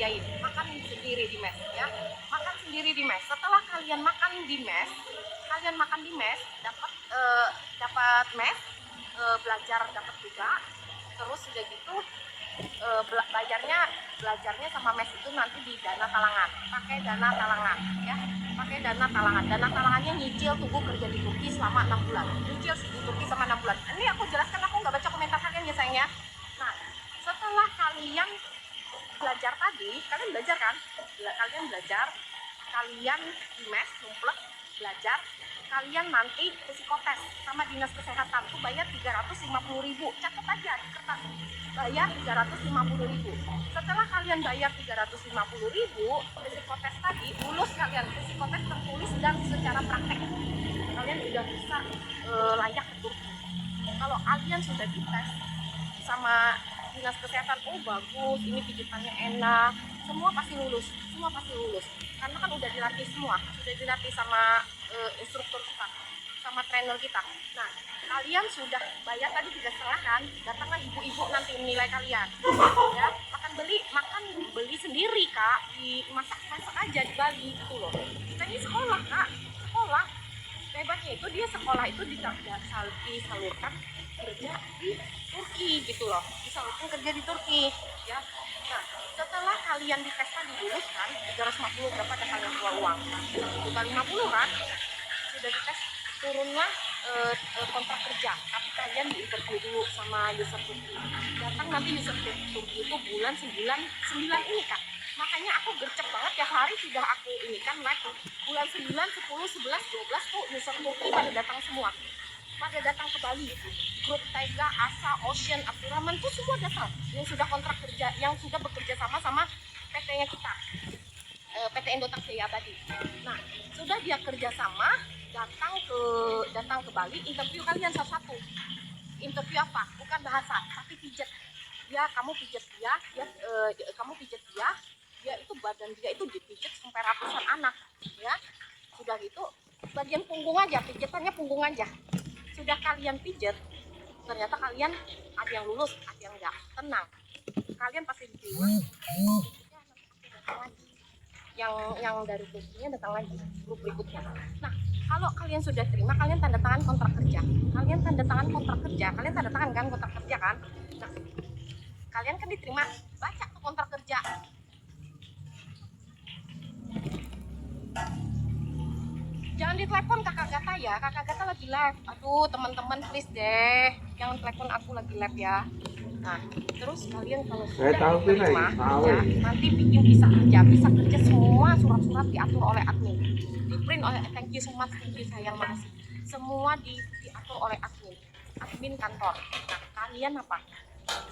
biayain, makan sendiri di mes ya, makan sendiri di mes. Setelah kalian makan di mes, dapat mes, belajar dapat juga. Terus sudah gitu belajarnya sama mes itu nanti di dana talangan, pakai dana talangan ya, pakai dana talangan. Dana talangannya nyicil tunggu kerja di Turki selama 6 bulan, nyicil di Turki selama 6 bulan. Ini aku jelaskan, aku nggak baca komentar kalian ya sayang ya. Nah, setelah kalian belajar tadi, kalian belajar kan, kalian di mes numplek belajar, kalian nanti psikotes sama dinas kesehatan tuh bayar 350.000. Catat aja di kertas, bayar 350.000. Setelah kalian bayar 350.000 psikotes tadi, lulus kalian psikotes tertulis dan secara praktek, kalian udah bisa layak ke Turki. Kalau kalian sudah dites sama dinas kesehatan, oh bagus, ini pijitannya enak, semua pasti lulus karena kan udah dilatih semua, sudah dilatih sama instruktur kita, sama trainer kita. Nah, kalian sudah bayar tadi 3,5 kan, datanglah ibu-ibu nanti menilai kalian ya, makan beli sendiri kak, dimasak aja di Bali gitu loh. Kita ini sekolah kak, sekolah hebatnya itu dia sekolah itu disalurkan kerja di Turki gitu loh, disalurkan kerja di Turki ya. Nah, setelah kalian dites tadi lulus kan, 350 berapa ada kalian keluar uang, 150 kan, sudah dites turunlah kontrak kerja, tapi kalian diinterview dulu sama user Turki. Datang nanti user Turki itu bulan 9 ini kak, makanya aku gercep banget tiap hari sudah aku ini kan live bulan 9, 10, 11, 12 tuh user Turki pada datang semua, pada datang ke Bali. Grup Tega, Asa, Ocean, Abdurrahman tuh semua datang yang sudah kontrak kerja, yang sudah bekerja sama PT-nya kita, PT Endotak Jaya Abadi. Nah, sudah dia kerja sama, datang ke Bali, interview kalian satu-satu. Interview apa? Bukan bahasa, tapi pijet. Ya, kamu pijet dia, dia itu badan dia itu dipijet sampai ratusan anak, ya. Sudah gitu, bagian punggung aja, pijetannya punggung aja. Sudah kalian pijet, ternyata kalian ada yang lulus, ada yang enggak. Tenang, kalian pasti diterima. Ya, nanti aku datang lagi. Yang dari Turkinya datang lagi grup berikutnya. Nah, kalau kalian sudah terima, kalian tanda tangan kontrak kerja. Kalian tanda tangan kontrak kerja kan? Nah, kalian kan diterima, baca tuh kontrak kerja. Jangan ditelepon kakak Gata ya, kakak Gata lagi live. Aduh teman-teman please deh, jangan telepon aku lagi live ya. Nah, terus kalian kalau sudah diterima ya, nanti bikin visa kerja semua surat-surat diatur oleh admin, di print oleh, thank you so much, thank you sayang, makasih. Semua diatur oleh admin kantor. Nah, kalian apa?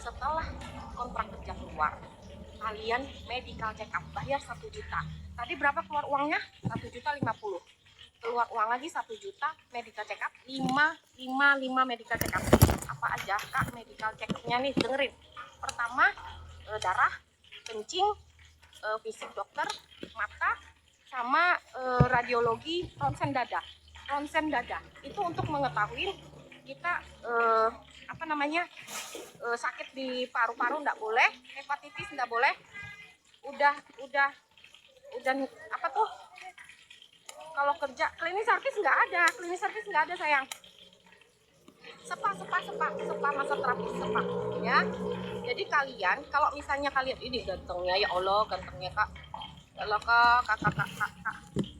Setelah kontrak kerja keluar, kalian medical check up, bayar 1 juta. Tadi berapa keluar uangnya? 1.050.000. Keluar uang lagi 1 juta, medical check up 5 medical check up. Apa aja kak medical check upnya nih, dengerin. Pertama darah, kencing, fisik dokter, mata, sama radiologi ronsen dada itu untuk mengetahui kita sakit di paru-paru nggak boleh, hepatitis nggak boleh, udah apa tuh, kalau kerja klinis servis nggak ada sayang. Sepa masa terapi sepa ya. Jadi kalian kalau misalnya kalian ini gantengnya, ya Allah gantengnya kak, ya Allah kak.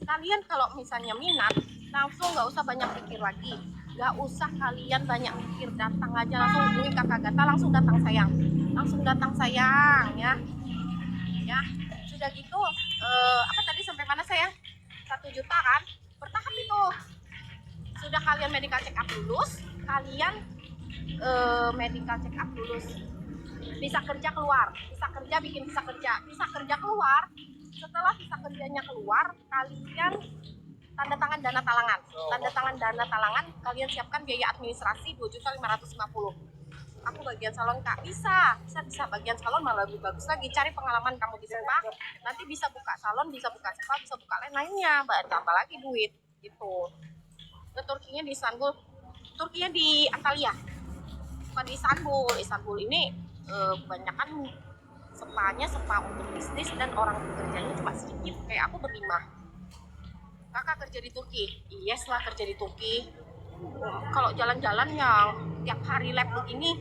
Kalian kalau misalnya minat, langsung nggak usah banyak pikir lagi, nggak usah kalian banyak pikir, datang aja langsung hubungi kakak Gata, langsung datang sayang ya. Sudah gitu apa tadi sampai mana sayang? 1 juta kan, bertahap itu. Sudah kalian medical check up lulus, bisa kerja keluar, bikin bisa kerja keluar. Setelah bisa kerjanya keluar, kalian tanda tangan dana talangan, kalian siapkan biaya administrasi 2.550.000. Aku bagian salon kak, bisa bagian salon malah lebih bagus lagi, cari pengalaman kamu di spa, nanti bisa buka salon, bisa buka spa, bisa buka lain-lainnya, tambah lagi duit gitu. Ke Turkinya di Istanbul, Turkinya di Antalya, bukan di Istanbul ini kebanyakan Sepanya sepa untuk bisnis dan orang bekerjanya cuma sedikit. Kayak aku berlima. Kakak kerja di Turki? Yes lah, kerja di Turki. Kalau jalan-jalan yang tiap hari lab begini,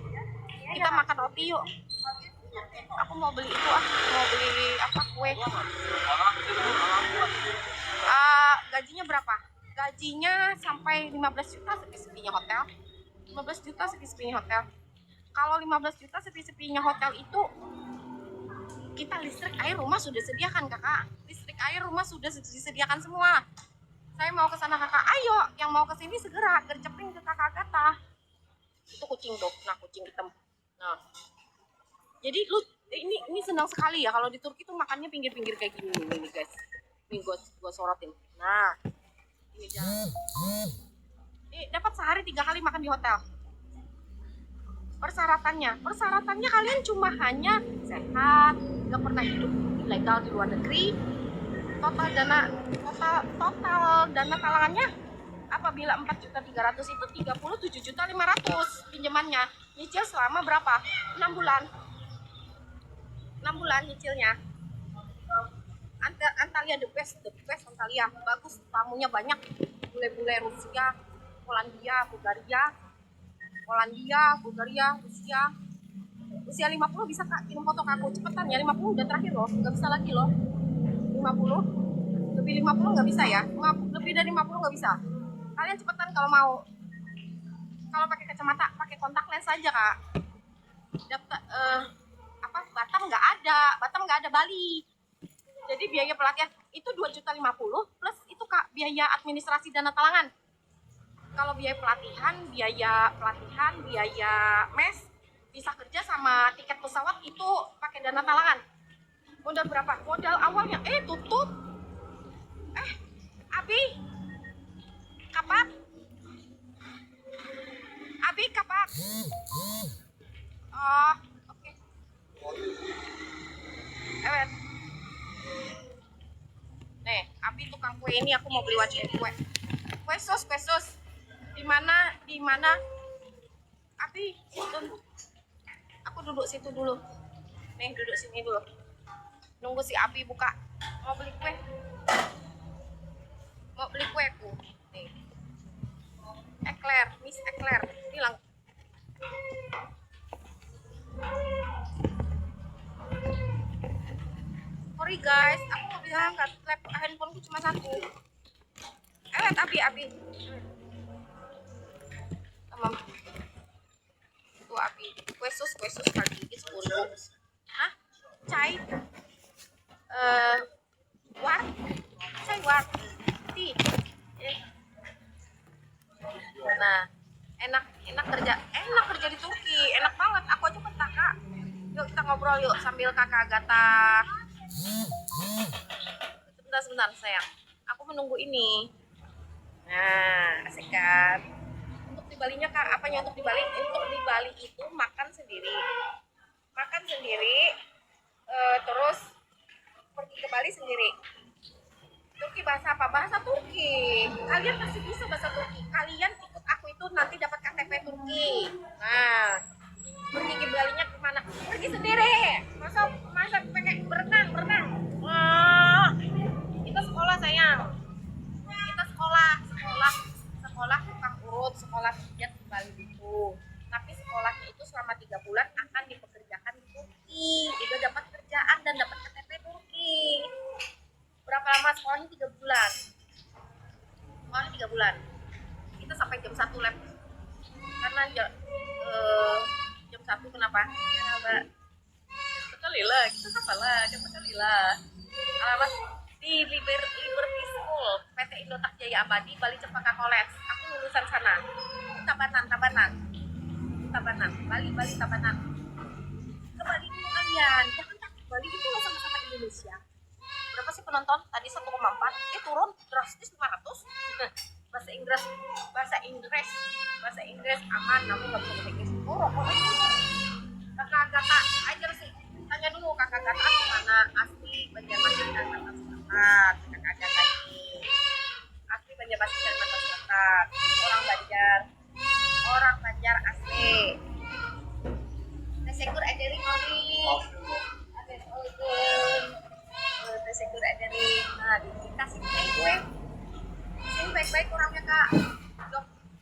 kita makan roti yuk. Aku mau beli itu mau beli apa, kue. Gajinya berapa? Gajinya sampai 15 juta sepi-sepinya hotel. 15 juta sepi-sepinya hotel. Kalau 15 juta sepi-sepinya hotel itu, kita listrik, air, rumah sudah sediakan kakak. Listrik, air, rumah sudah disediakan semua. Saya mau ke sana kakak, ayo. Yang mau ke sini segera gercepin ke kakak Agatha. Itu kucing tuh, nah kucing hitam. Nah, jadi lu ini senang sekali ya kalau di Turki tuh makannya pinggir-pinggir kayak gini nih guys. Nih gua sorotin. Nah, ini jalan. Ini dapat sehari 3 kali makan di hotel. Persyaratannya kalian cuma hanya sehat, nggak pernah hidup ilegal di luar negeri. Total dana talangannya apabila 4.300.000 itu 37.500.000 pinjamannya. Nyicil selama berapa? 6 bulan. 6 bulan nyicilnya. Antalya the best Antalya. Bagus, tamunya banyak. Bule-bule Rusia, Polandia, Bulgaria, Rusia 50 bisa kak, kirim foto ke aku cepetan ya. 50 udah terakhir loh, nggak bisa lagi loh. 50 lebih 50 nggak bisa ya, lebih dari 50 nggak bisa. Kalian cepetan kalau mau. Kalau pakai kacamata, pakai kontak lens aja kak. Daftar Batam nggak ada Bali. Jadi biaya pelatihan itu 2.050 plus itu kak biaya administrasi dana talangan. Kalau biaya pelatihan, biaya mes, bisa kerja sama tiket pesawat itu pakai dana talangan. Modal berapa? Modal awalnya tutup. Abi kapak. Oh, oke. Nih, Abi tukang kue ini aku mau beli wajib kue. Kue sus. Di mana? Abi, situ. Aku duduk situ dulu. Nih, duduk sini dulu. Nunggu si Abi buka. Mau beli kue aku. Nih. Miss Eclair. Bilang. Sorry guys, aku mau bilang handphoneku cuma satu. Abi. Tuh Abi, kue sus pagi ini 10.000. Hah? Chai war tea. Nah, enak kerja di Turki, enak banget. Aku aja betah kak. Yuk kita ngobrol yuk sambil kakak Agatha. Sebentar sayang, aku menunggu ini. Nah, asik kan? Untuk di Balinya kak, apanya untuk di Bali? Untuk di Bali itu makan sendiri, terus pergi ke Bali sendiri. Turki bahasa apa? Bahasa Turki. Kalian pasti bisa bahasa Turki. Kalian ikut aku itu nanti dapat KTP Turki. Nah, pergi ke Balinya kemana? Pergi sendiri. Masa pakai berenang. Kita sekolah sayang. Kita sekolah tukang urut, sekolah pijat di Bali itu. Tapi sekolahnya itu selama 3 bulan akan dipekerjakan di Turki. Udah dapat kerjaan dan dapat KTP Turki. Berapa lama sekolahnya? 3 bulan. Kita sampai jam 1 lab. Karena jam 1 kenapa? Karena sekali lah. Alamat di Liberty School, PT Indotak Jaya Abadi, Bali Cempaka College. Aku lulusan sana. Tabanan. Bali Tabanan. Ke Bali dulu kalian. Jangan takut, Bali itu sama-sama Indonesia. Berapa sih penonton? Tadi 1,4. Turun drastis 500. Bahasa Inggris aman. Aku nggak bisa bahasa Inggris. Kakak Agatha aja sih. Tanya dulu kakak Agatha mana? Asli Banjarmasin dan Kalimantan Selatan. Kakak Agatha ini asli Banjarmasin dan Kalimantan Selatan. Orang Banjar asli. Nesekur ederi kali. Assalamualaikum. Dari dikasih kayak gue. Sini baik-baik orangnya kak.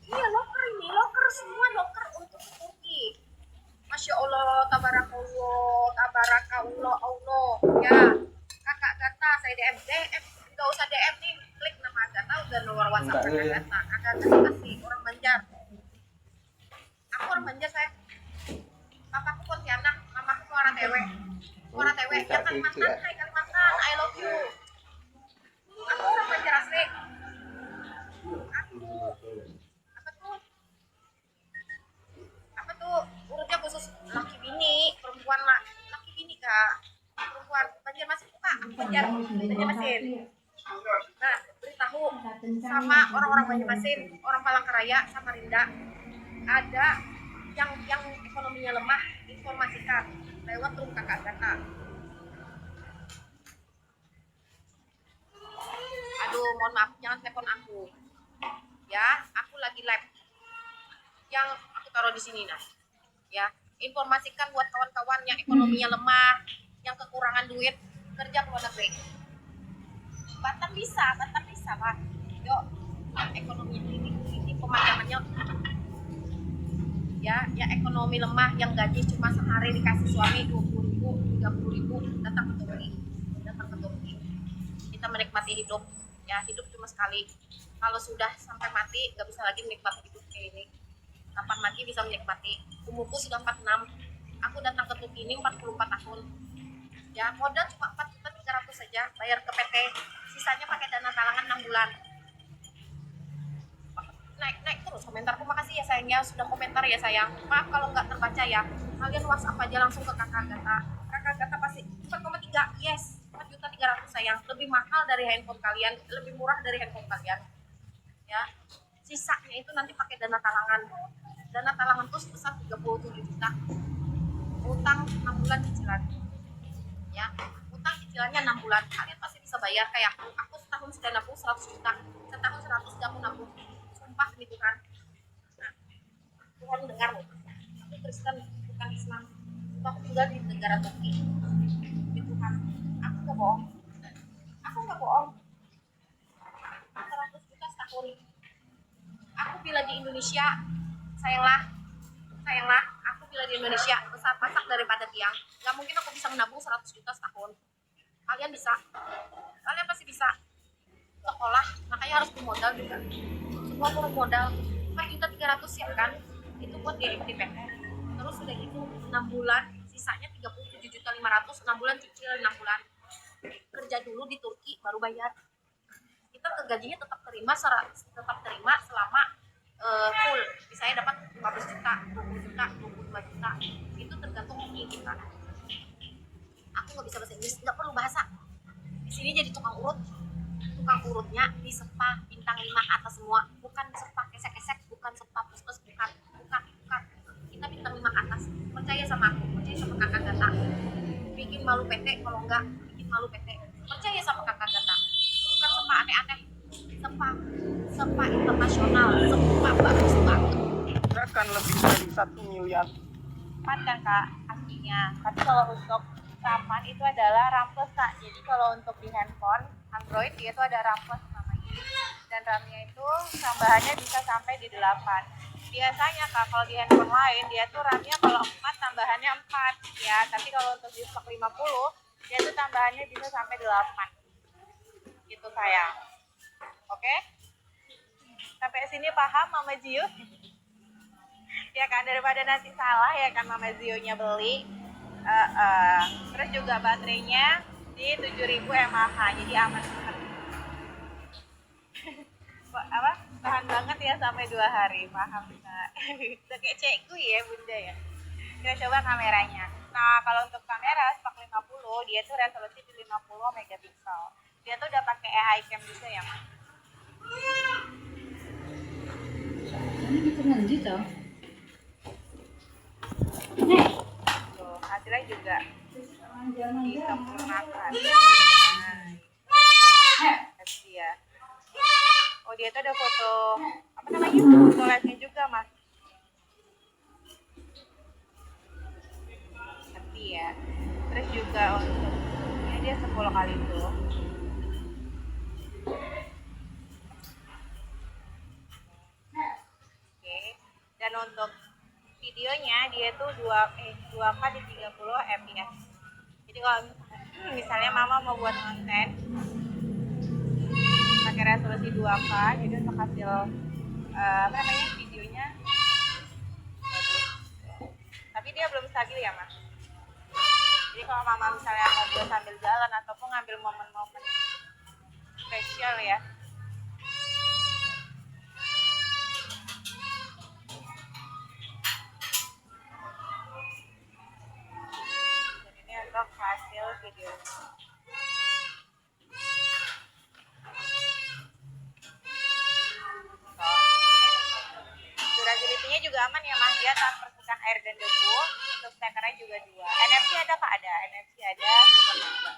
Iya loker ini, loker semua loker untuk Turki. Masya Allah, tabarakallah, Allah. Ya, kakak Gata, saya DM, nggak usah DM nih, klik nama Gata udah nomor WhatsApp kakak Gata. Kakak Gata kasih orang Banjar. Aku orang Banjar saya. Papaku Pontianak, mamaku Muara Tewe. Ya Kalimantan, hai Kalimantan, I love you. Aku orang Banjar asli. Apa tuh urutnya khusus laki bini, perempuan laki bini kak, perempuan Banjarmasin kak, Banjarmasin. Nah, beritahu sama orang-orang Banjarmasin, orang Palangkaraya, Samarinda, ada yang ekonominya lemah, informasikan lewat room kakak Gata. Aduh, mohon maaf, jangan telepon aku. Ya, aku lagi live. Yang aku taruh di sini nah. Ya, informasikan buat kawan-kawan yang ekonominya lemah, yang kekurangan duit, kerja ke luar negeri. Batam bisa lah. Yuk, yang ekonomi ini pemajamannya ya, yang ekonomi lemah, yang gaji cuma sehari dikasih suami 20.000, 30.000, datang ke Turki. Kita menikmati hidup. Ya, hidup cuma sekali. Kalau sudah sampai mati, nggak bisa lagi menikmati hidup kayak ini. Kapan lagi bisa menikmati? Umurku sudah 46. Aku datang ke Turki ini 44 tahun. Ya, modal cuma 4.300.000 saja, bayar ke PT. Sisanya pakai dana talangan 6 bulan. Naik terus komentarku. Makasih ya sayangnya sudah komentar ya sayang. Maaf kalau nggak terbaca ya. Kalian WhatsApp aja langsung ke kakak Gata. Kakak Gata pasti 4,3. Yes, 4.300.000 sayang. Lebih mahal dari handphone kalian, lebih murah dari handphone kalian. Ya, sisanya itu nanti pakai dana talangan. Dana talangan tuh sebesar 37 juta. Utang 6 bulan cicilan. Ya, utang cicilannya 6 bulan. Kalian pasti bisa bayar kayak aku setahun sudah nabung 100 juta. Setahun 100 gak mau nabung. Sumpah demi Tuhan. Nah, Tuhan dengar loh. Aku Kristen bukan Islam. Aku tinggal di negara Turki. Demi Tuhan. Aku gak bohong. 100 juta setahun. Aku bila di Indonesia, sayanglah, aku bila di Indonesia besar pasak daripada tiang. Gak mungkin aku bisa menabung 100 juta setahun. Kalian pasti bisa. Sekolah, makanya harus bermodal juga. Semua perlu modal. 4.300.000 ya kan? Itu buat DMT PT. Terus sudah itu 6 bulan, sisanya 37.500.000, 6 bulan cicil 6 bulan. Kerja dulu di Turki baru bayar. Kita ke gajinya tetap terima selama full. Misalnya dapat 15 juta, 20 juta, 25 juta. Itu tergantung hoki kita. Aku nggak bisa bahasa Inggris, nggak perlu bahasa. Di sini jadi tukang urutnya di spa bintang 5 atas semua, bukan spa kesek-kesek, bukan spa plus, bukan. Kita bintang 5 atas. Percaya sama aku, percaya sama kakak Gata. Bikin malu PT, kalau enggak bikin malu PT. Percaya sama kakak Gata. Bukan spa aneh-aneh, spa internasional, spa bagus banget. Akan lebih dari 1 miliar. Kan kak aslinya. Tapi kalau untuk RAM itu adalah RAM plus kak. Jadi kalau untuk di handphone Android dia itu ada RAM plus namanya. Dan RAM-nya itu tambahannya bisa sampai di 8. Biasanya kak kalau di handphone lain dia tuh RAM-nya kalau 4 tambahannya 4 ya. Tapi kalau untuk di stok 50 dia tuh tambahannya bisa sampai 8. Gitu sayang. Oke? Sampai sini paham Mama Jiu? Ya kan, daripada nanti salah ya kan Mama Zio-nya beli. Terus juga baterainya di 7.000 mAh, jadi aman banget. Tahan banget ya sampai 2 hari, paham Kak. Udah kayak cekku ya bunda ya. Kita coba kameranya. Nah kalau untuk kamera Spark 50 dia tuh resolusi di 50 megapiksel. Dia tuh udah pakai AI cam juga ya Mas. Ini bisa lanjut toh? Tuh, hasilnya juga disempurnakan. Ya. Oh dia tuh ada foto apa namanya? Foto live-nya juga Mas. Tapi ya. Terus juga untuk dia 10 kali zoom. Oke. Dan untuk videonya dia tuh 2K di 30 fps. Jadi kalau misalnya mama mau buat konten pakai resolusi 2K, jadi untuk hasil videonya bagus. Tapi dia belum stabil ya mas. Jadi kalau mama misalnya mau buat sambil jalan ataupun ngambil momen-momen spesial ya, dan ini untuk hasil video. Durability-nya juga aman ya mas, dia tanpa percikan air dan debu. Untuk stekernya juga 2. NFC ada kak? Ada NFC, ada super juga.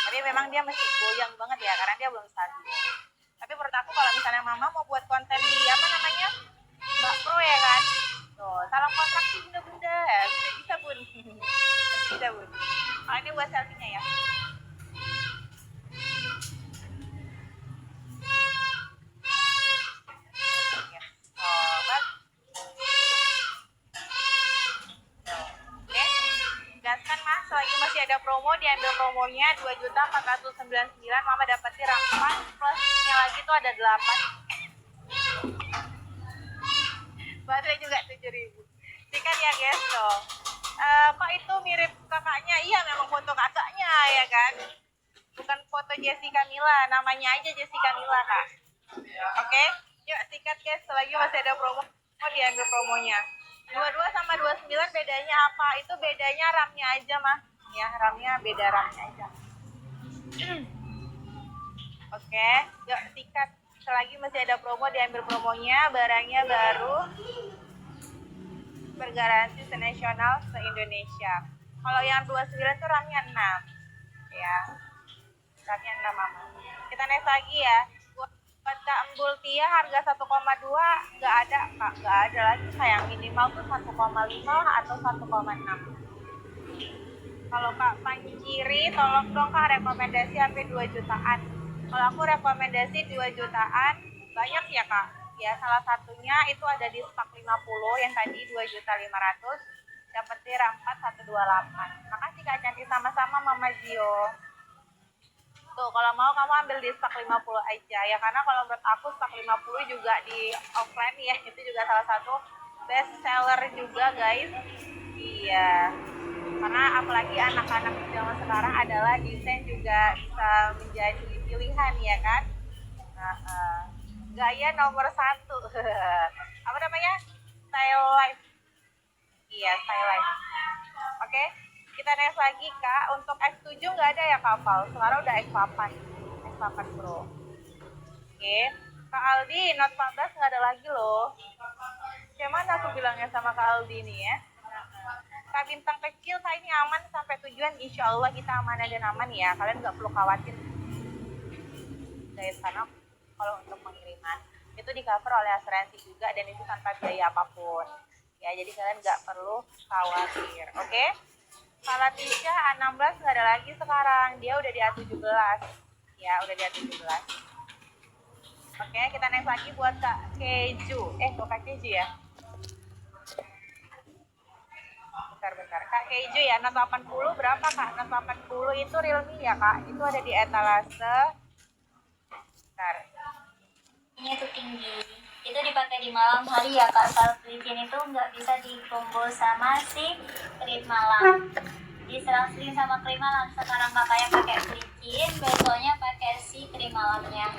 Tapi memang dia masih goyang banget ya karena dia belum stabil. Tapi menurut aku kalau misalnya mama mau buat konten di Mbak Pro ya kan, tuh salam kontraksi bunda-bunda bisa bun. Bisa bun. Kalau ini buat selfie-nya ya. Gaskan mas, selagi masih ada promo, diambil promonya 2.499.000, mama dapetin rampan plusnya lagi tuh ada 8. Baterai juga 7.000. Sikat ya guys dong. Kok itu mirip kakaknya? Iya memang foto kakaknya ya kan, bukan foto Jessica Mila, namanya aja Jessica Mila kak. Oke, yuk sikat guys, selagi masih ada promo, mau diambil promonya. 22 sama 29 bedanya apa? Itu bedanya RAM-nya aja mah. Ya, RAM-nya beda RAM-nya aja. Oke, yuk sikat. Selagi masih ada promo diambil promonya, barangnya baru, bergaransi senasional se-Indonesia. Kalau yang 29 tuh RAM-nya 6. Ya. RAM-nya 6 mama. Kita next lagi ya. Buat Kak Embul Tia harga 1,2 nggak ada kak, nggak ada lagi sayang, minimal tuh 1,5 atau 1,6. Kalau Kak Panciri tolong dong kak rekomendasi sampai 2 jutaan. Kalau aku rekomendasi 2 jutaan banyak ya kak ya, salah satunya itu ada di spak 50 yang tadi 2.500.000, dapat RAM 4 128. Makasih Kak Cantik, sama-sama Mama Zio. Tuh, kalau mau kamu ambil di stak 50 aja ya, karena kalau menurut aku stak 50 juga di offline ya, itu juga salah satu best seller juga guys. Iya, karena apalagi anak-anak zaman sekarang adalah desain juga bisa menjadi pilihan ya kan. Nah, gaya nomor 1 apa namanya, style life. Iya, style life. Oke. Kita next lagi kak, untuk X7 nggak ada ya kapal, sekarang udah X8 Pro. Oke, Kak Aldi, Note 14 nggak ada lagi loh. Gimana aku bilangnya sama Kak Aldi nih ya? Kak Bintang kecil, kak ini aman sampai tujuan, insya Allah kita aman dan aman ya, kalian nggak perlu khawatir. Dari sana, kalau untuk pengiriman, itu di cover oleh asuransi juga dan itu tanpa biaya apapun. Ya, jadi kalian nggak perlu khawatir, oke? Kalau Tisha A16 nggak ada lagi sekarang, dia udah di A17 ya, udah di A17. Oke, kita next lagi buat Kak Keju, bukan Kak Keju ya, bentar Kak Keju ya. Note 80 berapa kak? Note 80 itu Realme ya kak, itu ada di etalase. Bentar, ini tuh tinggi, itu dipakai di malam hari ya kak. Kalau di sini tuh nggak bisa dikumpul sama si krim malam, diserang-seling sama krim malam. Sekarang kakaknya pakai pelicin, besoknya pakai si krim malamnya.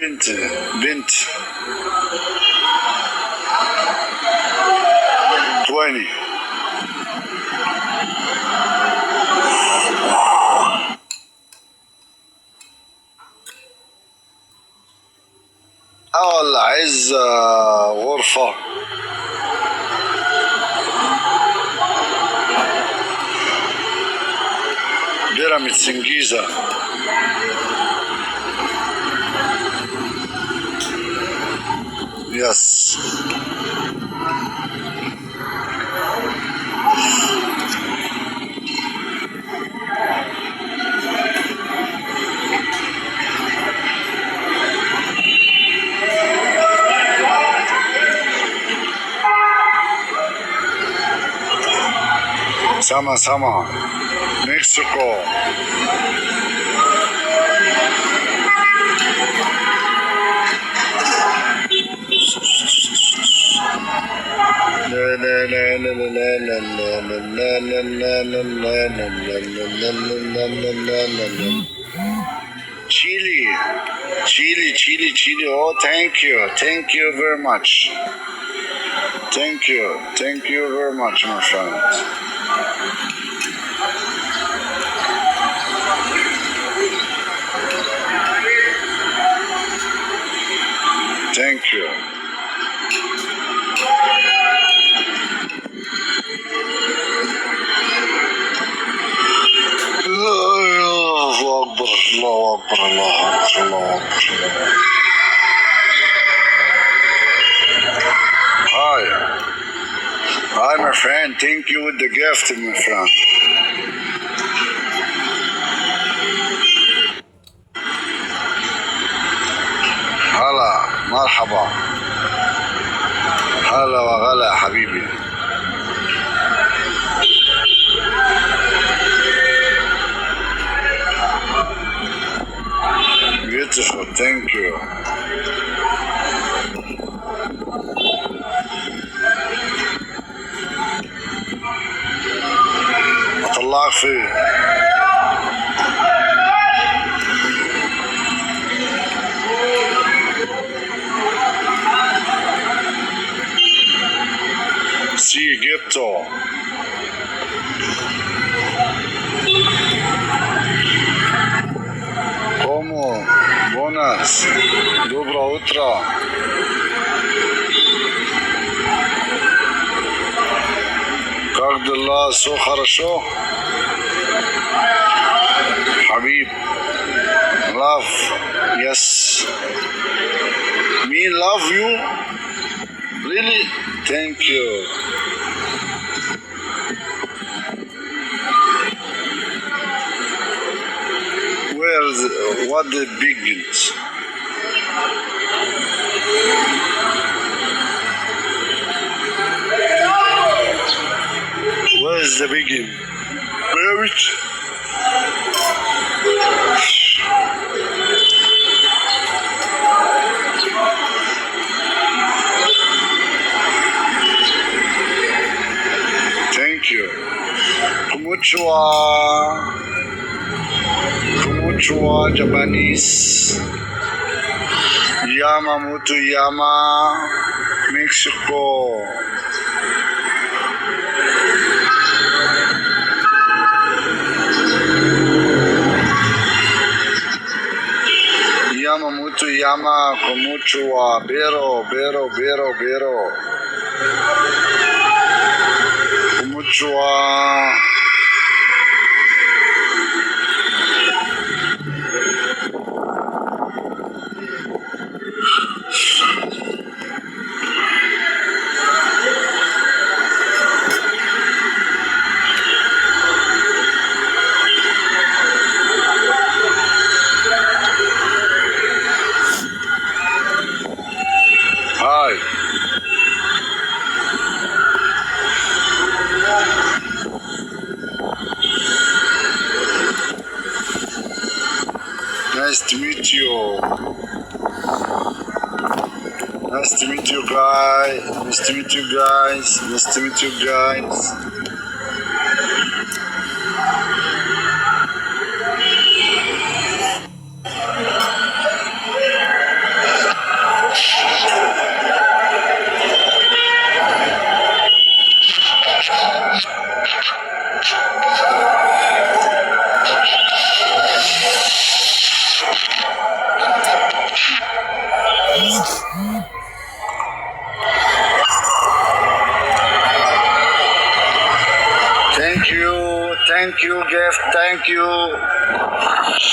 بنت بنت 20. والله عايز غرفة. بيراميدز الجيزة. يس. Sama Mexico. Chile. Oh, thank you very much. Thank you very much, my friend. Thank you. الله أكبر الله أكبر الله أكبر الله أكبر. Hi, my friend. Thank you with the gift, my friend. هلا مرحبا. هلا وغلا يا حبيبي. Beautiful, thank you. الله فيه. Sí, Egipto. ¿Cómo? Buenas. Добра утро. Как дела? Все хорошо? Habib. Love. Yes. Me love you? Really? Thank you. What the begins? Where is the begin? Marriage? Thank you. Konnichiwa, Japanese. Yamamoto Yama, Mexico. Yamamoto Yama, Konnichiwa, Bero. Konnichiwa. Hi. Nice to meet you. Nice to meet you guys. Nice to meet you guys. Nice to meet you guys. Thank you, Jeff. Thank you.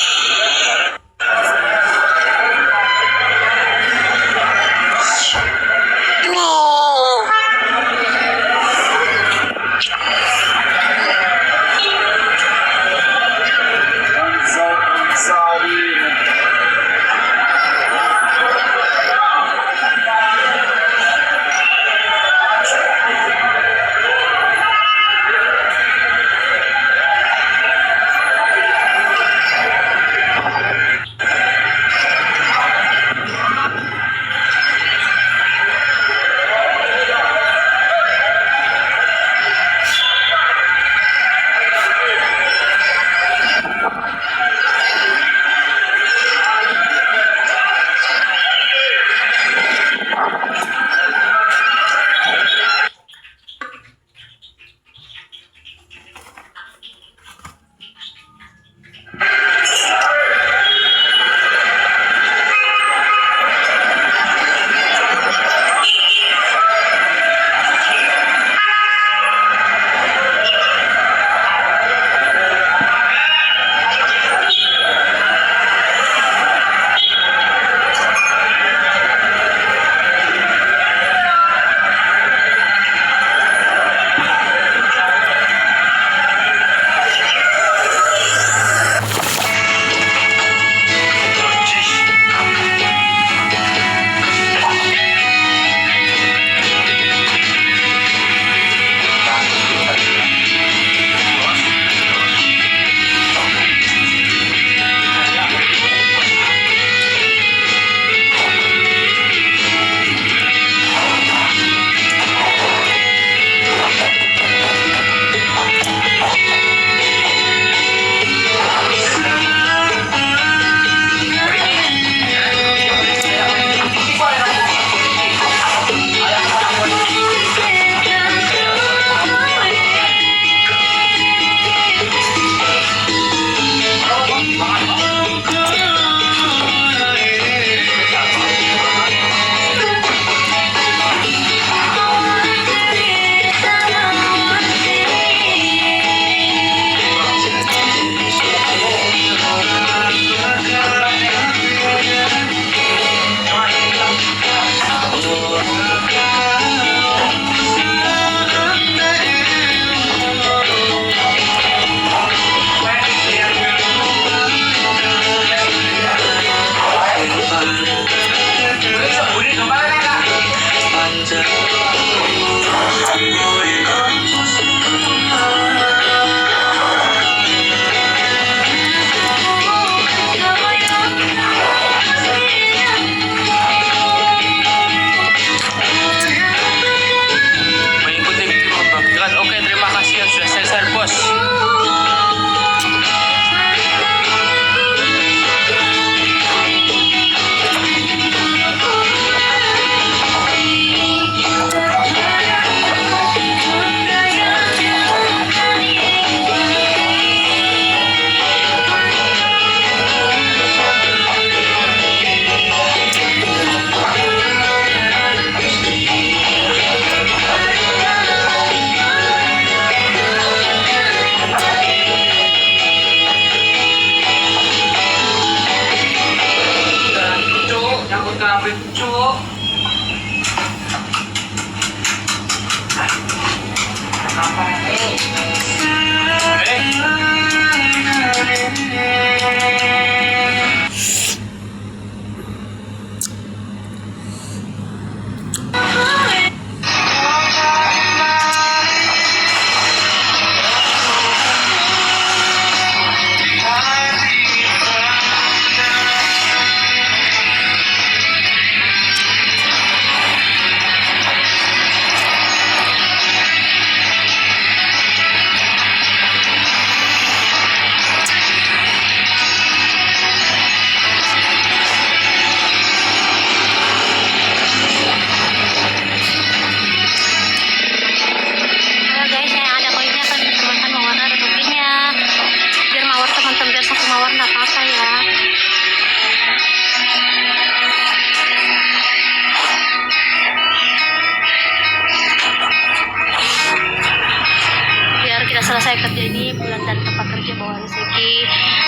Setelah saya kerja ini pulang dari tempat kerja bawa rezeki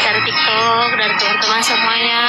dari TikTok, dari teman-teman semuanya.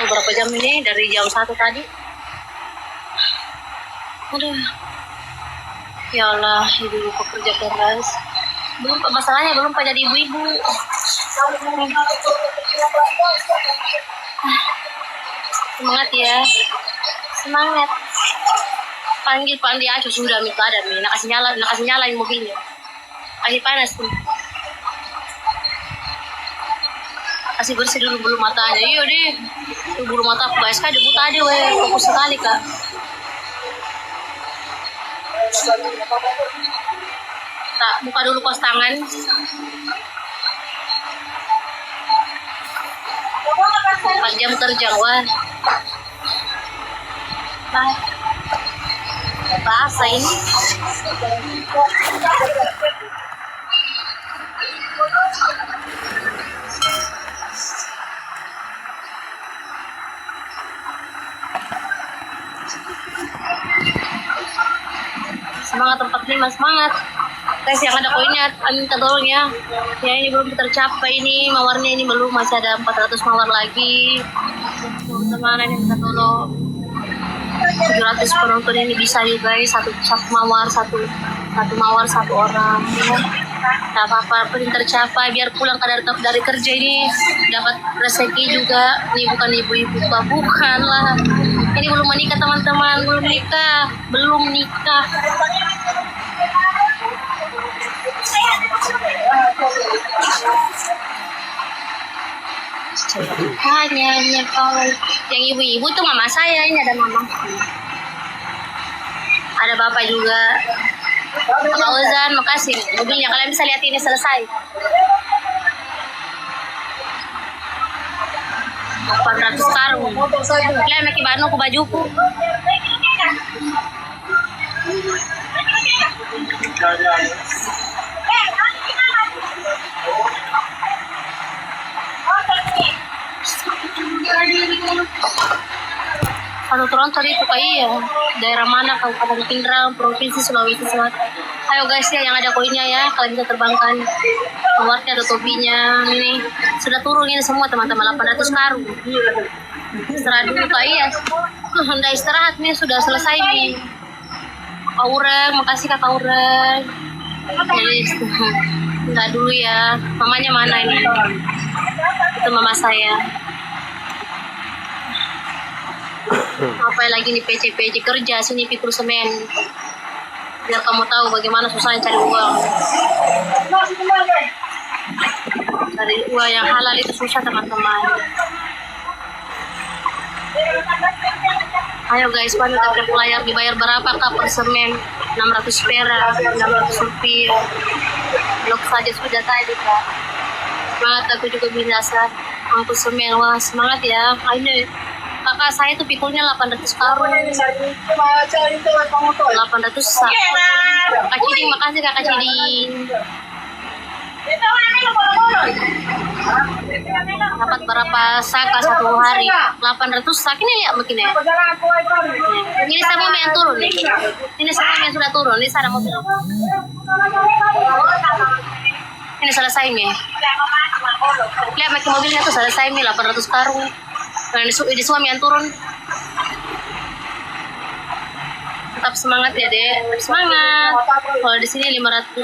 Berapa jam ini? Dari jam 1 tadi. Aduh. Ya Allah, ibu pekerja keras. Belum masalahnya belum pada jadi ibu-ibu. Semangat ya. Semangat. Panggil Acu sudah minta ada nih. Nak kasih nyalain mobilnya. Air panas tuh. Kasih bersih dulu bulu matanya. Iya deh. Tuh bulu mata aku guys kan debu tadi weh. Fokus sekali kak. Tak buka dulu kos tangan. Empat jam terjang wah. Bahasa ini. Semangat 45, semangat. Guys, yang ada koinnya, minta tolong ya. Ya ini belum tercapai ini, mawarnya ini belum, masih ada 400 mawar lagi. Teman-teman ini minta tolong. 700 penonton ini bisa nih guys, satu mawar, satu mawar satu orang. Ya. Nah, apa-apa penting tercapai biar pulang dari kerja ini dapat rezeki juga. Ini bukan ibu-ibu, bukan lah. Ini belum menikah teman-teman, belum nikah. Hanya kalau yang ibu-ibu tuh mama saya, ini ada mama, ada bapak juga. Pak Ozan, makasih. Mobilnya kalian bisa lihat ini selesai. 400 karung. Kalian pakai banu ke bajuku. Satu tronton itu kayak daerah mana, Kabupaten Pindrang, Provinsi Sulawesi Selatan. Ayo guys ya, yang ada koinnya ya, kalian bisa terbangkan. Keluarnya ada topinya, ini sudah turun ini semua teman-teman, 800 karung. Istirahat dulu kak, iya. Udah istirahat nih, sudah selesai nih. Kakak Ureng, makasih kakak Ureng. Jadi enggak dulu ya, mamanya mana ini? Itu mama saya. Apa lagi nih PC kerja sini pikul semen, biar kamu tahu bagaimana susahnya cari uang. Cari uang yang halal itu susah teman-teman. Ayo guys, pamit ke pelayar, dibayar berapa kak per semen? 600 perak, 600 rupiah. Blok saja sudah tadi kak. Semangat, aku juga biasa angkut semen. Wah semangat ya. Ayo kakak saya tuh pikulnya 800 karung. 800 sak. Kak Ciding, makasih kakak Ciding. Dapat berapa saka satu hari? 800 sak ini ya mungkin ya. Ini sama yang turun nih. Ini sama yang sudah turun. Ini sana mobil. Ini selesai nih. Lihat makin mobilnya tuh selesai nih 800 karung. Nah, ini suami yang turun. Tetap semangat ya dek, semangat. Kalau di sini 500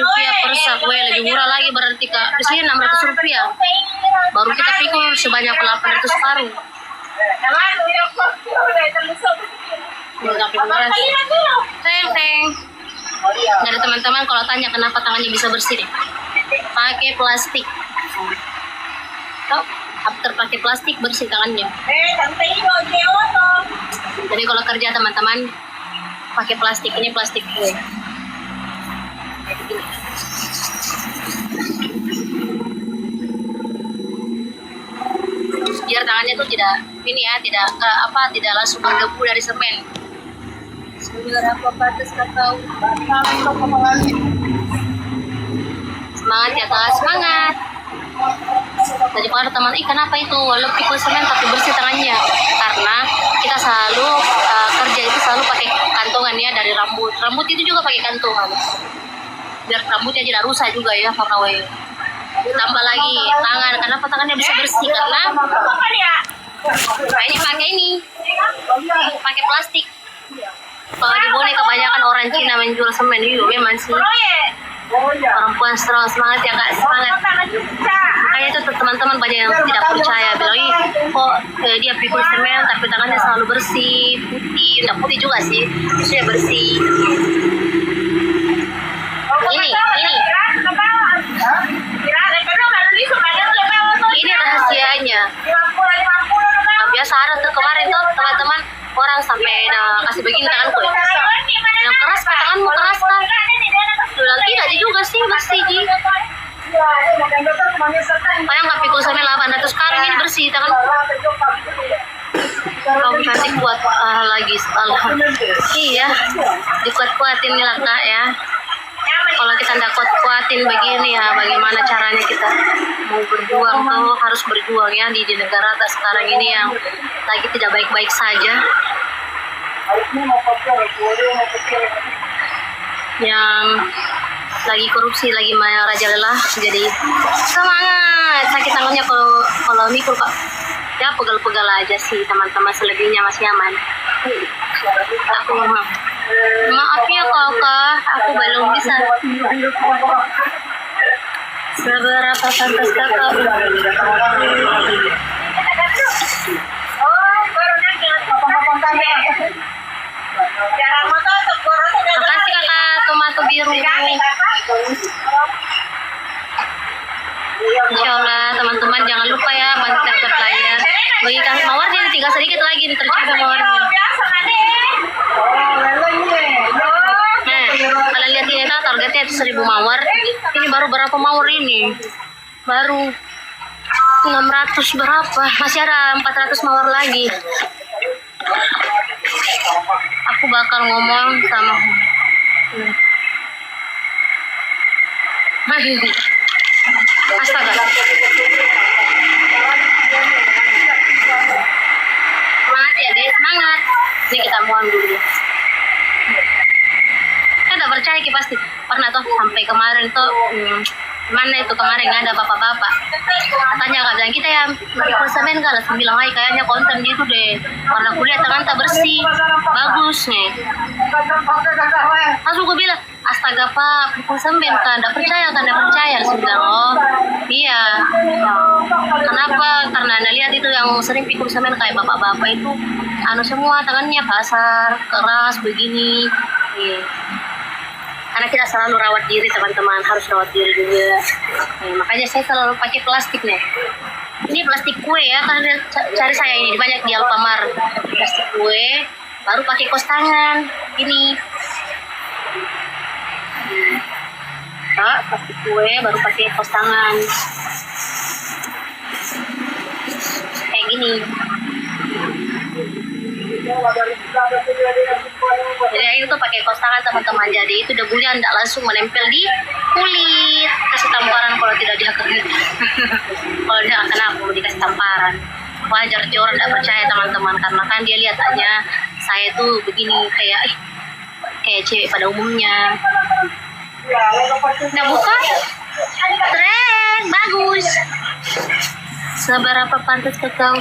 rupiah per sak, lebih murah lagi berarti kak. Di sini 600 rupiah. Baru kita pikul sebanyak 800 karung. Teng. Dari teman-teman kalau tanya kenapa tangannya bisa bersih deh, pakai plastik. After pakai plastik bersih tangannya. Jadi kalau kerja teman-teman pakai plastik, ini plastik gue. Biar tangannya tuh tidak ini ya, tidak langsung berdebu dari semen. Sebenarnya apa batas kakao? Semangat ya kak, semangat. Tadi ada teman, kenapa itu walau pikul semen tapi bersih tangannya? Karena kita selalu kerja itu selalu pakai kantongan ya, dari rambut itu juga pakai kantongan biar rambutnya tidak rusak juga ya kawan. Tambah lagi tangan, kenapa tangannya bisa bersih? Karena kayaknya pakai plastik. Kalau di Bone kebanyakan orang Cina menjual semen itu memang sih. Perempuan strong, semangat ya kak, semangat. Makanya itu teman-teman banyak yang tidak percaya, bilang kok dia pikul semen tapi tangannya selalu bersih, putih, tidak putih juga sih, sudah bersih. Ini rahasianya. Biasa ada tuh kemarin tuh teman-teman orang sampai kasih begini tanganku ya. Yang keras kak, tanganmu keras kak. Tidak juga sih bersih ji. Padahal nggak pikul semen 800 karung ini bersih tangan. Kamu nanti kuat lagi, alhamdulillah. Iya, dikuat-kuatin nih lah kak ya. Kalau kita tidak kuat-kuatin begini ya, bagaimana caranya kita mau berjuang tuh harus berjuang ya di negara sekarang ini yang lagi tidak baik-baik saja. yang lagi korupsi, lagi merajalela. Jadi semangat. Sakit tangannya kalau mikul kok. Ya pegal-pegal aja sih teman-teman, selebihnya masih aman. Aku maaf ya kakak, aku belum bisa. Seberapa pantas kakak? Makasih kakak, tomato biru. Insya Allah teman-teman jangan lupa ya bantu tap layar. Bagi kasih mawarnya tinggal sedikit lagi nih, tercapai mawarnya. Nah, kalian lihat ini targetnya itu 1000 mawar. Ini baru berapa mawar ini? Baru 600 berapa? Masih ada 400 mawar lagi. Aku bakal ngomong sama astaga. Semangat ya guys, semangat. Ini kita mohon dulu. Saya tak percaya ki pasti. Pernah tuh sampai kemarin tuh mana itu kemarin nggak ada bapak-bapak. Katanya kak bilang kita ya konsumen kan, langsung bilang ay kayaknya konten gitu deh. Warna kuliah tangan tak bersih, bagus nih. Langsung gue bilang astaga pak, konsumen kan, tidak percaya kan, tidak percaya. Langsung bilang oh iya. Kenapa? Karena anda lihat itu yang sering pikul semen kayak bapak-bapak itu, anu semua tangannya kasar, keras begini. Karena kita selalu rawat diri teman-teman, harus rawat diri juga. Makanya saya selalu pakai plastik nih. Ini plastik kue ya, kalian cari saya ini banyak di Alfamart. Plastik kue, baru pakai kos tangan. Ini. Plastik kue, baru pakai kos tangan. Kayak gini. Jadi itu pakai kos tangan teman-teman. Jadi itu debunya tidak langsung menempel di kulit. Kasih tamparan kalau tidak dia kering. Kalau dia kenapa mau dikasih tamparan? Wajar dia orang tidak percaya teman-teman, karena kan dia lihat aja saya tuh begini kayak cewek pada umumnya. Udah buka? Keren, bagus. Seberapa pantas ke kau?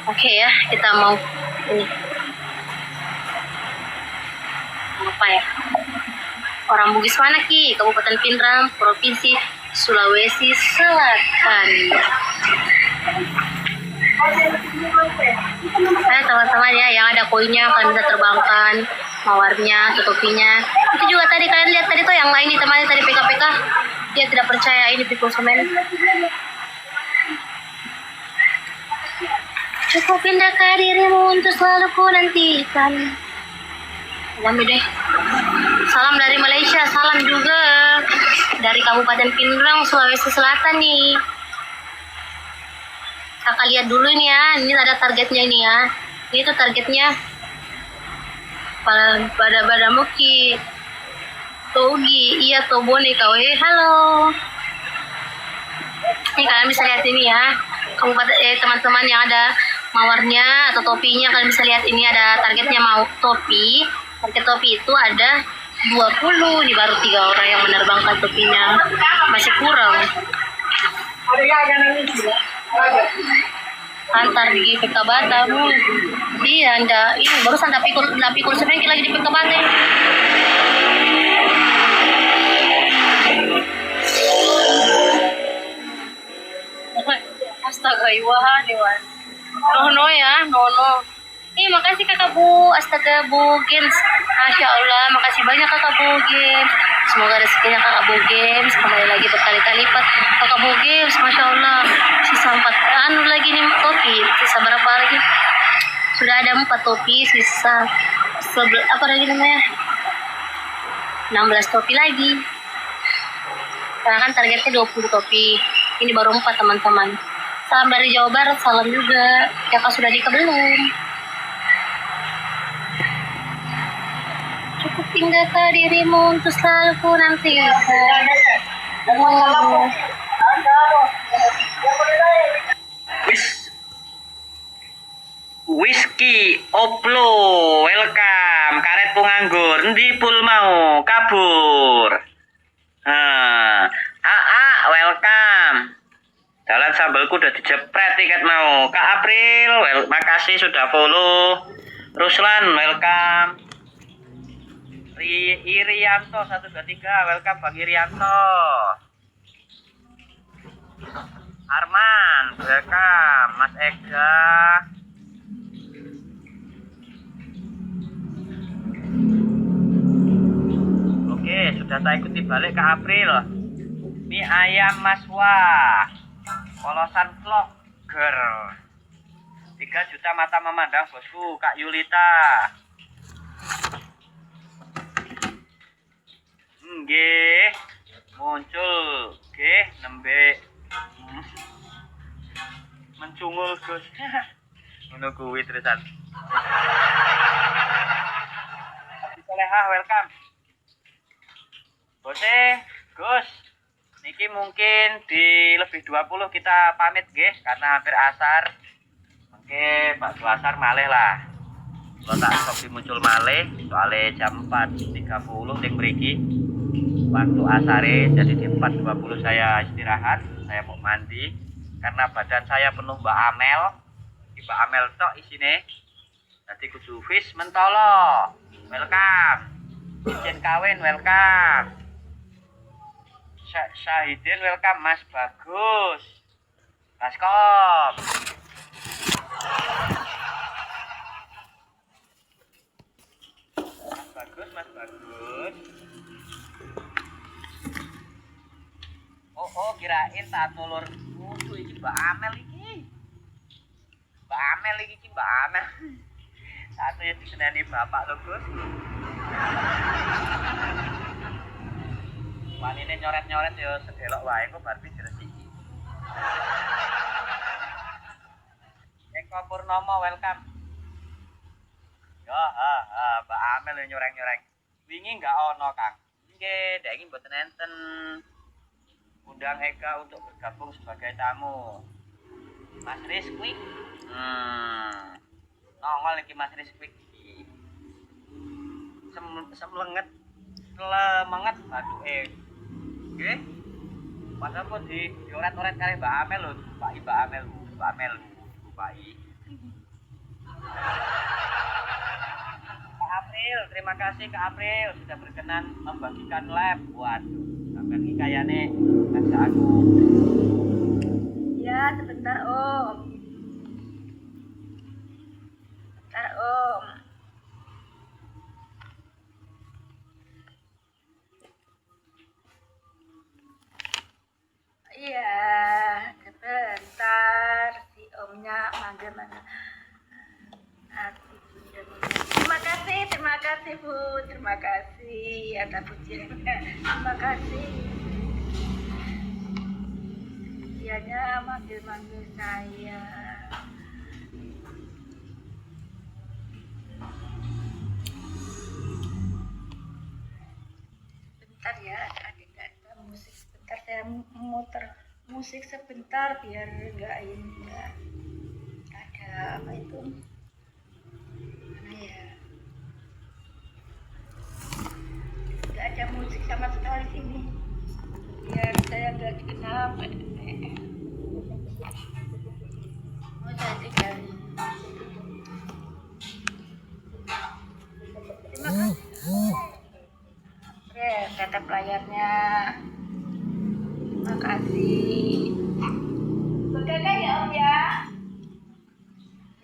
Oke ya, kita mau ini. Apa ya? Orang Bugis mana ki? Kabupaten Pindrang, Provinsi Sulawesi Selatan. Nah teman-teman ya, yang ada koinnya kalian bisa terbangkan, mawarnya, tutupinya. Itu juga tadi kalian lihat tadi tuh yang lain nih teman tadi PKPK, dia tidak percaya ini pikul semen. Cukup pindahkan dirimu untuk selalu ku nantikan. Lami deh. Salam dari Malaysia, salam juga dari Kabupaten Pindrang, Sulawesi Selatan nih. Kakak lihat dulu nih ya, ini ada targetnya ini ya. Ini tuh targetnya pada muki Togi, iya Tobone kawe. Halo. Ini kalian bisa lihat ini ya. Teman-teman yang ada mawarnya atau topinya, kalian bisa lihat ini ada targetnya mau topi. Target topi itu ada 20, ini baru 3 orang yang menerbangkan topinya, masih kurang. Antar di PK Batam. Iya, anda ini barusan pikul sebenarnya lagi di PK Batam. Astaga, iwah dewan. No ya, no. Makasih kakak Bu, astaga Bu Games. Masya Allah, makasih banyak kakak Bu Games. Semoga rezekinya kakak Bu Games kembali lagi berkali-kali lipat. Kakak Bu Games, Masya Allah. Sisa 4 lagi nih topi. Sisa berapa lagi? Sudah ada 4 topi, sisa apa lagi namanya? 16 topi lagi. Karena kan targetnya 20 topi. Ini baru 4 teman-teman. Salam dari Jawa Barat, salam juga. Kakak sudah nikah belum? Cukup tinggalkan dirimu untuk selalu ku nanti. Whisky Oplo, welcome. Karet penganggur, endi pul mau kabur. AA, welcome. Jalan sambelku udah dijepret tiket mau. Kak April, makasih sudah follow. Ruslan, welcome. Irianto 123, welcome Bang Irianto. Arman, welcome. Mas Ega. Oke, sudah saya ikuti balik ke April. Mie ayam Mas Wah. Polosan vlogger. 3 juta mata memandang bosku, Kak Yulita. Nggih, muncul. Nggih, nembe. Mencungul Gus. Ngono kuwi terusan. Solehah, welcome. Bose, Gus. Niki mungkin di lebih 20 kita pamit nggih karena hampir asar. Oke, Pak asar malih lah. Kalau tak sok muncul malih, soalnya jam 4.30 ting mriki. Waktu asare jadi di 4.20 saya istirahat, saya mau mandi karena badan saya penuh Mbak Amel. Mbak Amel tok isine. Nanti kudu fish mentolo. Welcome. Izin kawin welcome. Syahidin welcome Mas Bagus. Baskom. Mas Bagus. Oh, kirain tak tulur musuh iki Mbak Amel iki. Mbak Amel iki Mbak Amel. Satu ya diseneni bapak lho, Gus. Wanine nyoret-nyoret ya sedelok wae kok bar diresiki. Eko Purnomo welcome. Ya, Mbak Amel yo nyoreng-nyoreng. Wingi enggak ono, Kang. Nggih, dek iki mboten enten. Undang Eka untuk bergabung sebagai tamu. Mas Rizky. Nongol iki Mas Rizky iki. Semlenget lemenget baduke. Nggih. Padahal kok dioret-oret kali Mbak Amel lho, Pak Mbak Amel, Pak Kak April, terima kasih Kak April sudah berkenan membagikan live. Waduh, sampean iki kayane ngajak aku. Ya, sebentar Om. Sebentar Om. Iya, sebentar si Omnya manggil mana? Terima kasih Bu, terima kasih atas pujiannya, terima kasih. Dianya manggil saya. Bentar ya, ada musik sebentar, saya muter musik sebentar biar enggak ada apa itu. Gak ada musik sama sekali sini biar saya nggak dikenal. Mau saya tinggalin. Terima kasih. Oke, tetap layarnya. Terima kasih. Bergaga ya Om ya.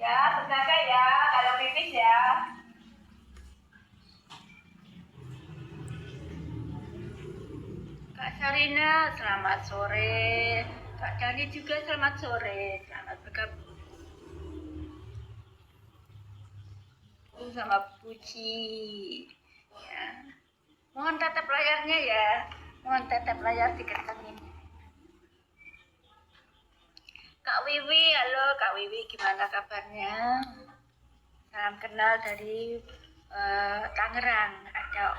Ya bergaga ya kalau pipis ya. Kak Sarina, selamat sore. Kak Dani juga selamat sore. Selamat bergabung sama Puji. Ya. Mohon tatap layarnya ya. Mohon tatap layar diketengin. Kak Wiwi, halo Kak Wiwi, gimana kabarnya? Salam kenal dari Tangerang. Ada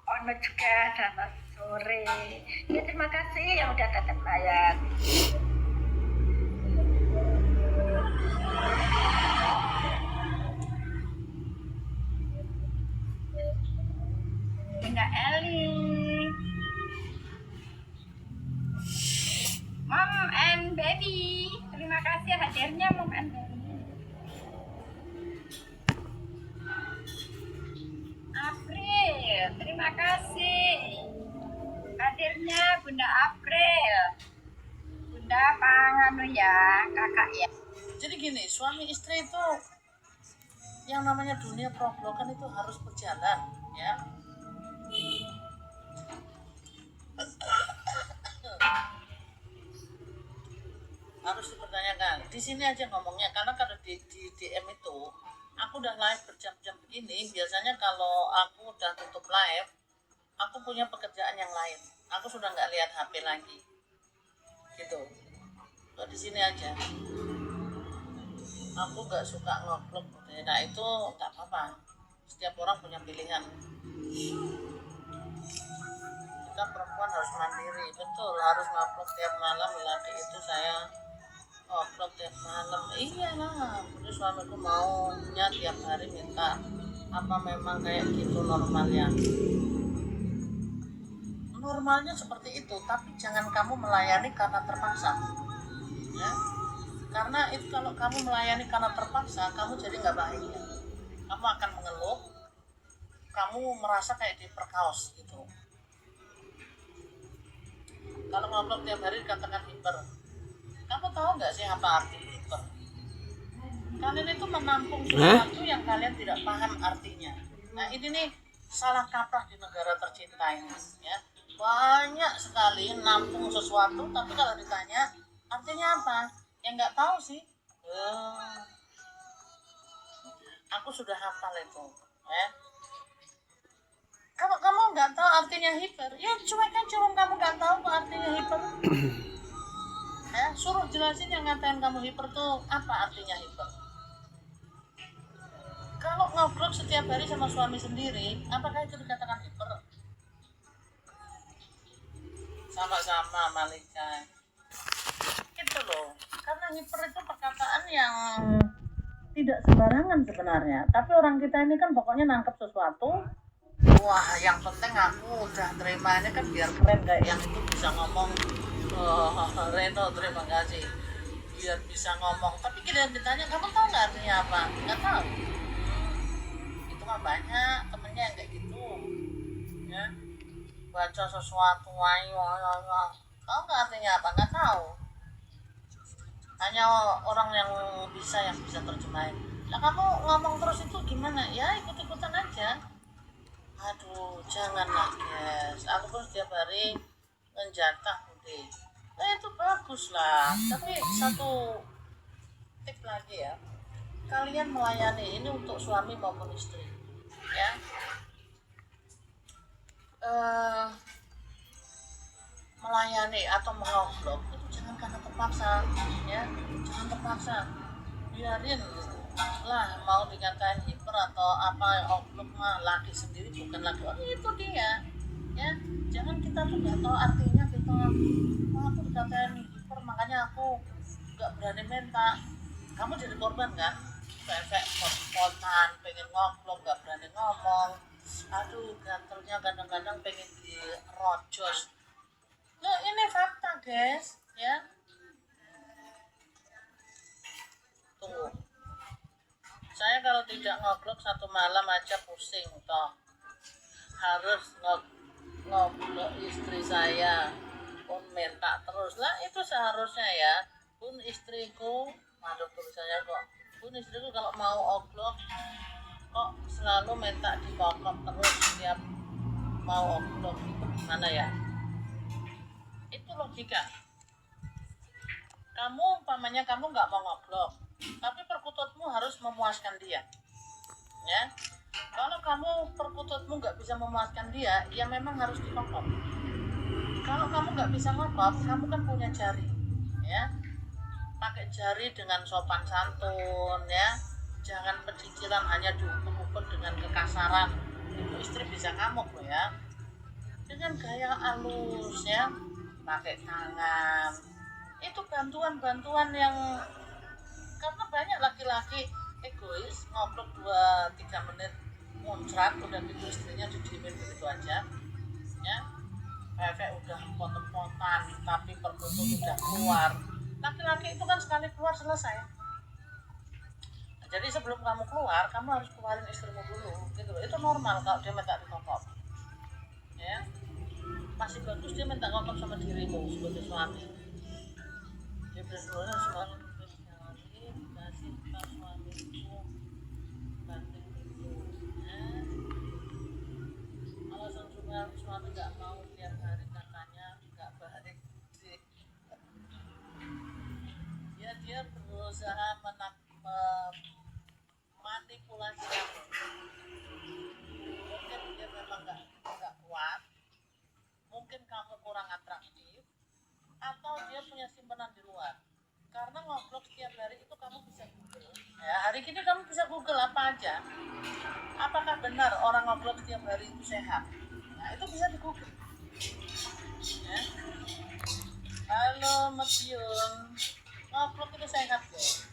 Ono juga, selamat sore. Ya, terima kasih yang udah tatap layar. Bunda Eli. Mom and baby, terima kasih hadirnya Mom and baby. April, terima kasih hadirnya Bunda April. Bunda Panganu ya, kakak ya. Jadi gini, suami istri itu yang namanya dunia perobokan itu harus berjalan, ya. Harus dipertanyakan. Di sini aja ngomongnya, karena kalau di DM itu aku udah live berjam-jam begini. Biasanya kalau aku udah tutup live, aku punya pekerjaan yang lain. Aku sudah nggak lihat HP lagi, gitu. Kalau di sini aja. Aku nggak suka ngeblok, nah itu nggak apa-apa. Setiap orang punya pilihan. Kita perempuan harus mandiri, betul, harus ngeblok tiap malam. Laki itu saya ngeblok tiap malam, iya lah. Terus suamiku maunya tiap hari minta. Apa memang kayak gitu normalnya? Normalnya seperti itu, tapi jangan kamu melayani karena terpaksa, ya. Karena itu kalau kamu melayani karena terpaksa, kamu jadi nggak bahagia. Kamu akan mengeluh, kamu merasa kayak diperkaos gitu. Kalau ngobrol tiap hari dikatakan hiper, kamu tahu nggak sih apa arti hiper? Kalian itu menampung sesuatu yang kalian tidak paham artinya. Nah ini nih salah kaprah di negara tercinta ini, ya. Banyak sekali nampung sesuatu, tapi kalau ditanya artinya apa? Ya nggak tahu sih. Aku sudah hafal itu, ya. Kalau kamu nggak tahu artinya hiper, ya cuek aja. Kamu nggak tahu artinya hiper. Ya, suruh jelasin yang ngatain kamu hiper tuh apa artinya hiper. Kalau ngobrol setiap hari sama suami sendiri, apakah itu dikatakan hiper? Sama-sama Malika. Gitu loh. Karena hiper itu perkataan yang tidak sembarangan sebenarnya. Tapi orang kita ini kan pokoknya nangkep sesuatu. Wah, yang penting aku udah terima ini kan biar keren kayak yang itu bisa ngomong. Reno, terima kasih. Biar bisa ngomong. Tapi kita ditanya, kamu tahu nggak artinya apa? Nggak tahu. Itu mah banyak temennya yang kayak gitu. Ya. Baca sesuatu, ayo. Tahu nggak artinya apa? Nggak tahu. Hanya orang yang bisa terjemahin. Nah kamu ngomong terus itu gimana? Ya ikut-ikutan aja. Aduh janganlah guys. Aku pun setiap hari menjatah udah. Nah itu bagus lah. Tapi satu tip lagi ya. Kalian melayani ini untuk suami maupun istri. Ya. Melayani atau mengobrol itu jangan karena terpaksa, ya. Jangan terpaksa. Biarin lah mau dikatain hiper atau apa, oblok mah laki sendiri bukan laki. Oh itu dia, ya. Jangan kita tuh nggak tahu artinya kita. Aku dikatain hiper makanya aku nggak berani minta. Kamu jadi korban kan? Kayak spontan pengen ngobrol nggak berani ngomong. Aduh gatelnya kadang-kadang pengen dirojos. Nah ini fakta guys, ya. Tunggu. Saya kalau tidak ngobrol satu malam aja pusing toh. Harus ngobrol istri saya pun minta terus lah, itu seharusnya ya. Pun istriku, waduh tulisannya kok. Pun istriku kalau mau oblok kok selalu minta dikokok terus setiap mau oblok, itu gimana ya? Itu logika. Kamu umpamanya kamu nggak mau ngobrol, tapi perkututmu harus memuaskan dia, ya. Kalau kamu perkututmu nggak bisa memuaskan dia, ya memang harus dikokok. Kalau kamu nggak bisa ngokok, kamu kan punya jari, ya. Pakai jari dengan sopan santun, ya. Jangan pecicilan hanya diukur-ukur dengan kekasaran. Itu istri bisa ngamuk loh ya. Dengan gaya halus ya. Pakai tangan, itu bantuan-bantuan yang, karena banyak laki-laki egois ngobrol 2-3 menit muncul mesra, udah gitu istrinya didiemin begitu aja, ya. Efek udah pot-potan, tapi perkutut udah keluar. Laki-laki itu kan sekali keluar selesai. Nah, jadi sebelum kamu keluar, kamu harus keluarin istrimu dulu, gitu loh. Itu normal kalau dia minta dikokop, ya. Masih bagus dia minta kokop sama dirimu sebagai suami. Dia berdoa suami kasih suamiku banting itu, ya. Alasan suami nggak mau tiap hari katanya nggak baik sih. Dia berusaha manipulasi kamu. Mungkin dia memang nggak kuat, mungkin kamu kurang atraktif, atau dia punya simpanan di luar. Karena ngobrol setiap hari itu kamu bisa Google. Ya, hari ini kamu bisa Google apa aja. Apakah benar orang ngobrol setiap hari itu sehat? Nah, itu bisa di Google. Ya. Halo Madiun, ngobrol itu sehat kok.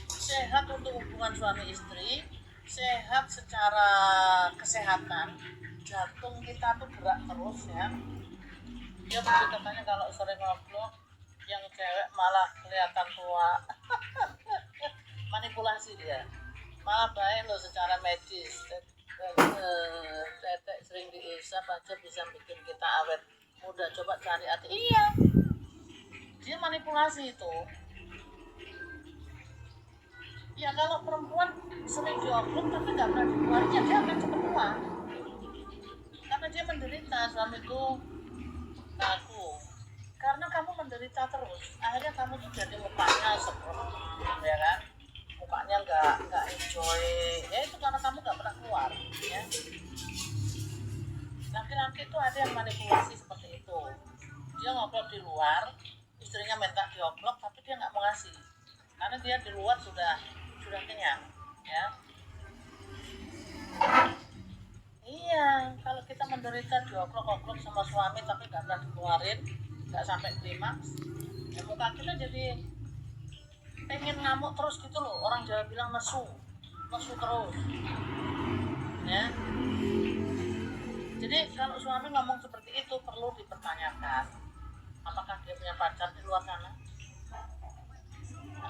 Sehat untuk hubungan suami istri, sehat secara kesehatan. Jantung kita tuh gerak terus, ya. Dia begitu katanya kalau sering ngobrol yang cewek malah kelihatan tua. Manipulasi dia, malah baik loh secara medis. Tetek sering diusap aja bisa bikin kita awet muda. Coba cari arti. Iya, dia manipulasi itu. Ya kalau perempuan sering diobrol tapi nggak pernah dikeluarin, ya dia akan cepat tua. Karena dia menderita, suamiku aku. Karena kamu menderita terus, akhirnya kamu tuh jadi mukanya seperti, ya kan? Mukanya nggak enjoy, ya itu karena kamu nggak pernah keluar, ya. Laki-laki itu ada yang manipulasi seperti itu. Dia ngobrol di luar, istrinya minta diobrol, tapi dia nggak mau ngasih, karena dia di luar sudah kenyang, ya. Iya, kalau kita menderita diobrol-obrol sama suami tapi nggak pernah dikeluarin, nggak sampai klimaks, ya muka kita jadi pengen ngamuk terus gitu loh. Orang Jawa bilang nesu terus, ya. Jadi kalau suami ngomong seperti itu perlu dipertanyakan, apakah dia punya pacar di luar sana. Nah,